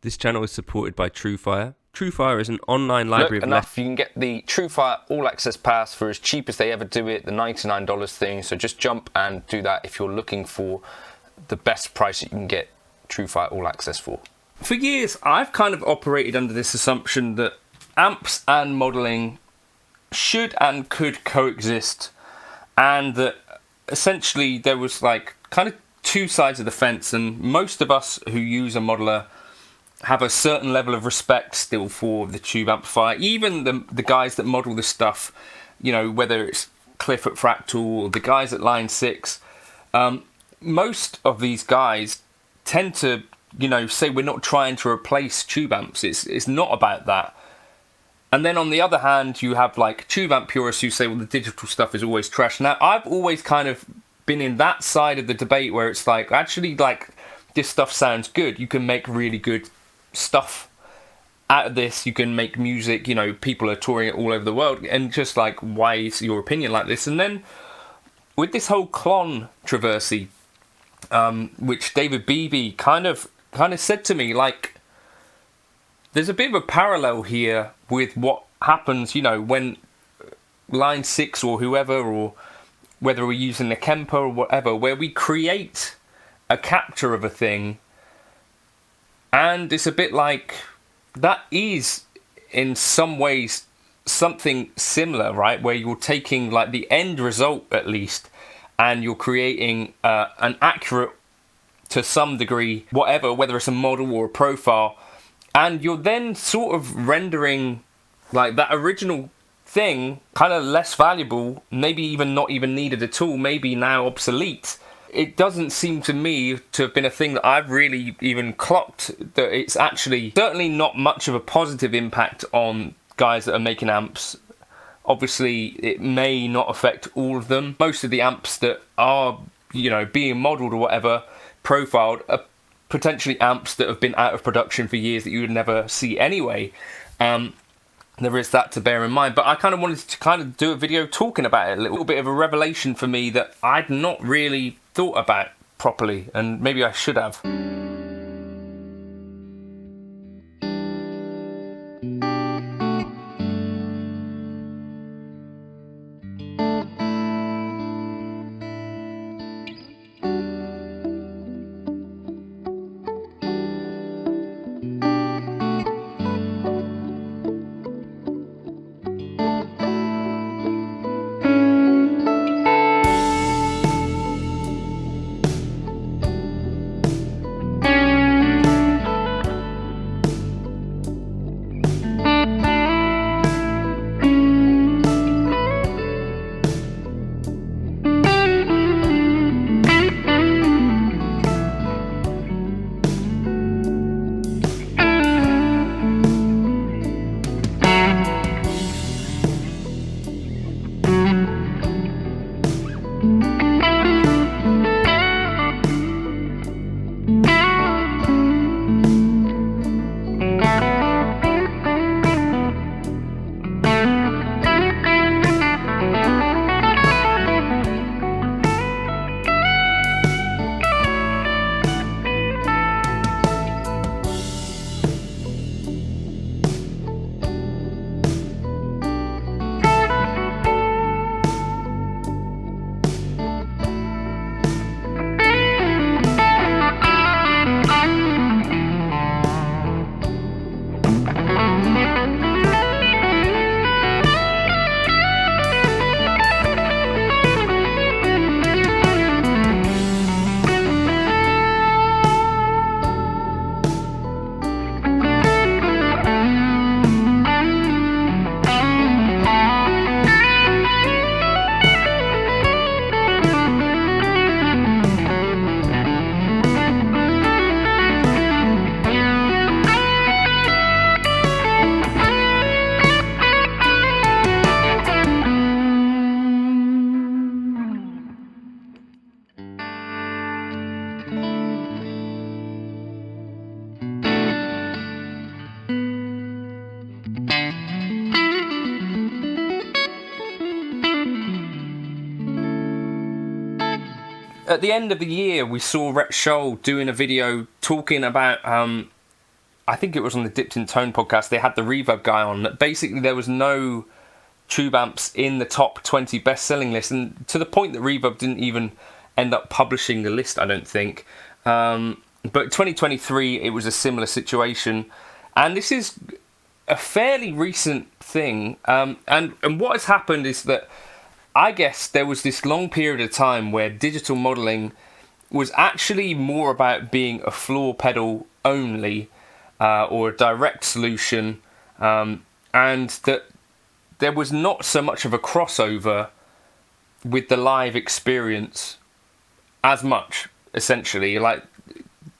This channel is supported by Truefire. Truefire is an online library of You can get the Truefire All Access Pass for as cheap as they ever do it, the $99 thing. So just jump and do that if you're looking for the best price that you can get Truefire All Access for. For years, I've kind of operated under this assumption that amps and modeling should and could coexist, and that essentially there was like kind of two sides of the fence, and most of us who use a modeler have a certain level of respect still for the tube amplifier. Even the guys that model this stuff, you know, whether it's Cliff at Fractal or the guys at Line 6, most of these guys tend to, you know, say we're not trying to replace tube amps. It's not about that. And then on the other hand, you have like tube amp purists who say, well, the digital stuff is always trash. Now, I've always kind of been in that side of the debate where it's like, actually, like, this stuff sounds good. You can make really good stuff out of this. You can make music, you know, people are touring it all over the world, and just like, why is your opinion like this? And then with this whole Klon controversy, which DavidBeebee kind of said to me, like, there's a bit of a parallel here with what happens, you know, when Line 6 or whoever, or whether we're using the Kemper or whatever, where we create a capture of a thing. And it's a bit like, that is in some ways something similar, right? Where you're taking like the end result at least, and you're creating an accurate, to some degree, whatever, whether it's a model or a profile, and you're then sort of rendering like that original thing kind of less valuable, maybe even not even needed at all, maybe now obsolete. It doesn't seem to me to have been a thing that I've really even clocked, that it's actually certainly not much of a positive impact on guys that are making amps. Obviously, it may not affect all of them. Most of the amps that are, you know, being modeled or whatever, profiled, are potentially amps that have been out of production for years that you would never see anyway. There is that to bear in mind, but I kind of wanted to kind of do a video talking about it, a little bit of a revelation for me that I'd not really thought about properly, and maybe I should have. At the end of the year, we saw Rhett Scholl doing a video talking about I think it was on the Dipped in Tone podcast, they had the Reverb guy on, that basically there was no tube amps in the top 20 best-selling list, and to the point that Reverb didn't even end up publishing the list, I don't think. But 2023, it was a similar situation, and this is a fairly recent thing. And what has happened is that I guess there was this long period of time where digital modeling was actually more about being a floor pedal only, or a direct solution, and that there was not so much of a crossover with the live experience as much, essentially. Like,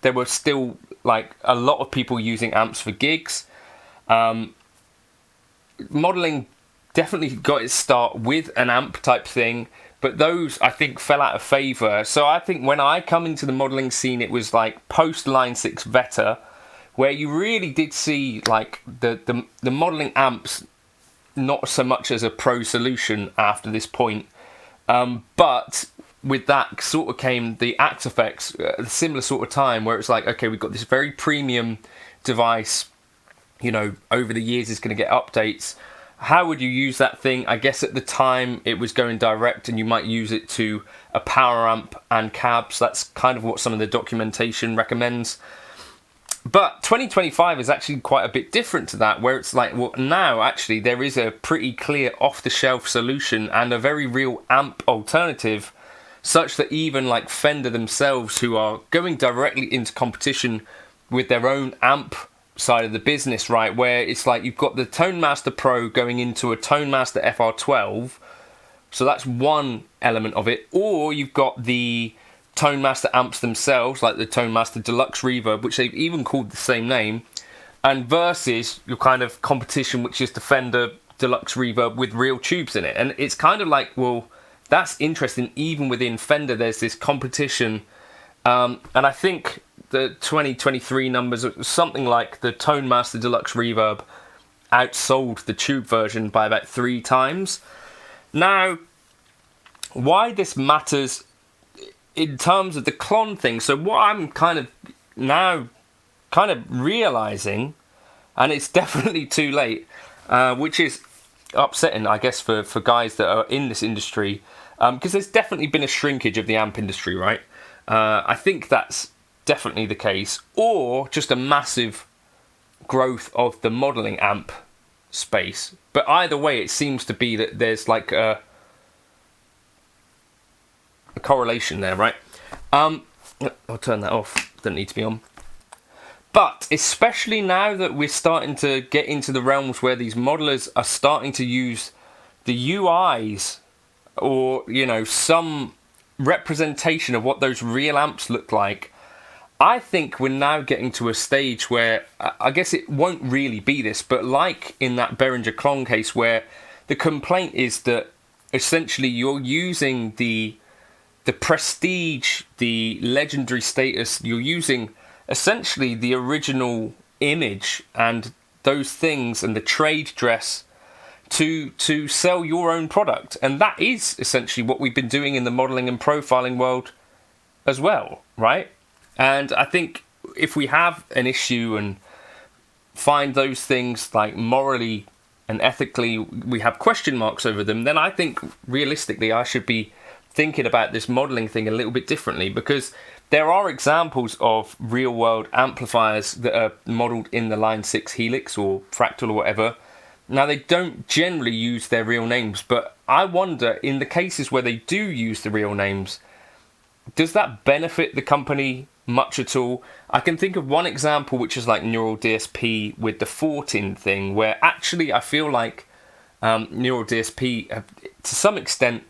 there were still like a lot of people using amps for gigs. Modeling definitely got its start with an amp type thing, but those, I think, fell out of favour. So I think when I come into the modelling scene, it was like post Line 6 Vetta, where you really did see like the modelling amps not so much as a pro solution after this point. But with that sort of came the Axe effects, a similar sort of time, where it's like, okay, we've got this very premium device, you know, over the years it's going to get updates. How would you use that thing? I guess at the time it was going direct, and you might use it to a power amp and cabs. That's kind of what some of the documentation recommends. But 2025 is actually quite a bit different to that, where it's like, well, now actually there is a pretty clear off-the-shelf solution and a very real amp alternative, such that even like Fender themselves, who are going directly into competition with their own amp side of the business, right, where it's like you've got the Tone Master Pro going into a Tone Master FR12, so that's one element of it, or you've got the Tone Master amps themselves, like the Tone Master Deluxe Reverb, which they've even called the same name, and versus your kind of competition, which is the Fender Deluxe Reverb with real tubes in it. And it's kind of like, well, that's interesting. Even within Fender, there's this competition, and I think the 2023 numbers are something like the Tone Master Deluxe Reverb outsold the tube version by about 3 times. Now, why this matters in terms of the Klon thing, so what I'm kind of now kind of realizing, and it's definitely too late, which is upsetting, I guess, for guys that are in this industry, because there's definitely been a shrinkage of the amp industry, right? I think that's definitely the case, or just a massive growth of the modeling amp space. But either way, it seems to be that there's like a correlation there, right? I'll turn that off, doesn't need to be on. But especially now that we're starting to get into the realms where these modelers are starting to use the UIs, or, you know, some representation of what those real amps look like, I think we're now getting to a stage where, I guess it won't really be this, but like in that Behringer Klon case, where the complaint is that essentially you're using the prestige, the legendary status, you're using essentially the original image and those things and the trade dress to sell your own product. And that is essentially what we've been doing in the modeling and profiling world as well, right? And I think if we have an issue and find those things like morally and ethically, we have question marks over them, then I think realistically I should be thinking about this modeling thing a little bit differently, because there are examples of real world amplifiers that are modeled in the Line 6 Helix or Fractal or whatever. Now, they don't generally use their real names, but I wonder, in the cases where they do use the real names, does that benefit the company much at all? I can think of one example, which is like Neural DSP with the Fortin thing, where actually I feel like Neural DSP have, to some extent,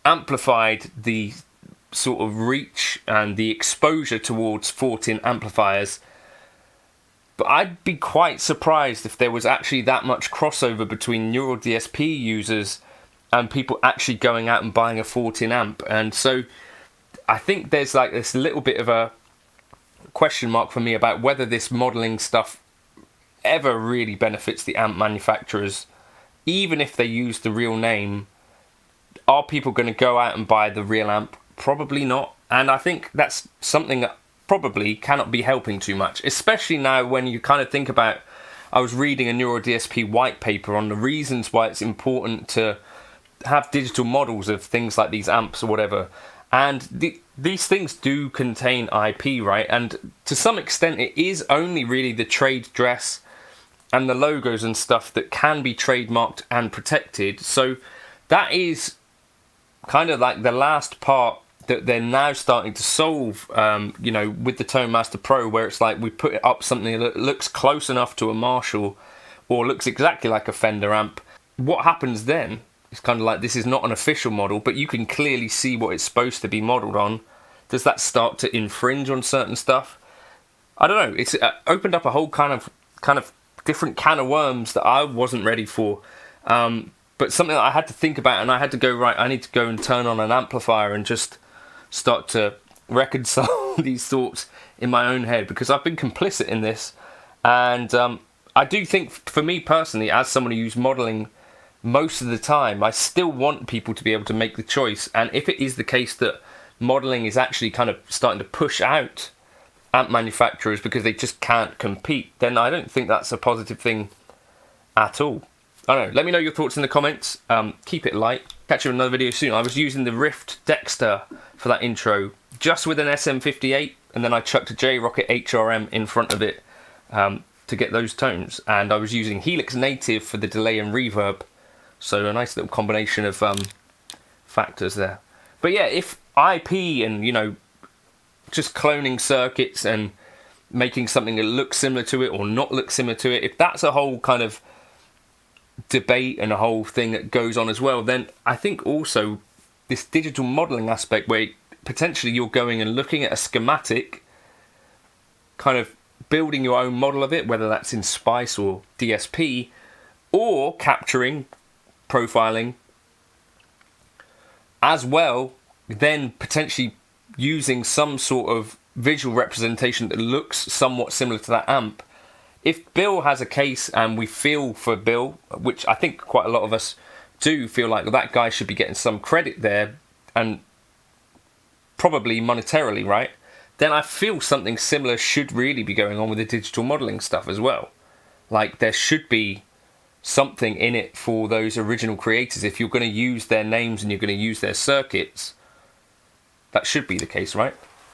amplified the sort of reach and the exposure towards Fortin amplifiers. But I'd be quite surprised if there was actually that much crossover between Neural DSP users and people actually going out and buying a Fortin amp. And so I think there's like this little bit of a question mark for me about whether this modeling stuff ever really benefits the amp manufacturers. Even if they use the real name, are people going to go out and buy the real amp? Probably not. And I think that's something that probably cannot be helping too much, especially now when you kind of think about, I was reading a Neural DSP white paper on the reasons why it's important to have digital models of things like these amps or whatever, and these things do contain IP, right? And to some extent it is only really the trade dress and the logos and stuff that can be trademarked and protected. So that is kind of like the last part that they're now starting to solve, you know, with the Tone Master Pro, where it's like we put up something that looks close enough to a Marshall or looks exactly like a Fender amp. What happens then? It's kind of like, this is not an official model, but you can clearly see what it's supposed to be modeled on. Does that start to infringe on certain stuff? I don't know. It's opened up a whole kind of different can of worms that I wasn't ready for. But something that I had to think about, and I had to go, right, I need to go and turn on an amplifier and just start to reconcile these thoughts in my own head, because I've been complicit in this. And I do think, for me personally, as someone who's modeling most of the time, I still want people to be able to make the choice. And if it is the case that modeling is actually kind of starting to push out amp manufacturers because they just can't compete, then I don't think that's a positive thing at all. I don't know, let me know your thoughts in the comments. Keep it light. Catch you in another video soon. I was using the Rift Dexter for that intro, just with an SM58, and then I chucked a J-Rocket HRM in front of it to get those tones. And I was using Helix Native for the delay and reverb. So a nice little combination of factors there. But yeah, if IP and, you know, just cloning circuits and making something that looks similar to it or not look similar to it, if that's a whole kind of debate and a whole thing that goes on as well, then I think also this digital modeling aspect, where potentially you're going and looking at a schematic, kind of building your own model of it, whether that's in Spice or DSP, or capturing, profiling as well, then potentially using some sort of visual representation that looks somewhat similar to that amp. If Bill has a case, and we feel for Bill, which I think quite a lot of us do feel like that guy should be getting some credit there, and probably monetarily, right? Then I feel something similar should really be going on with the digital modeling stuff as well. Like, there should be something in it for those original creators. If you're going to use their names and you're going to use their circuits, that should be the case, right?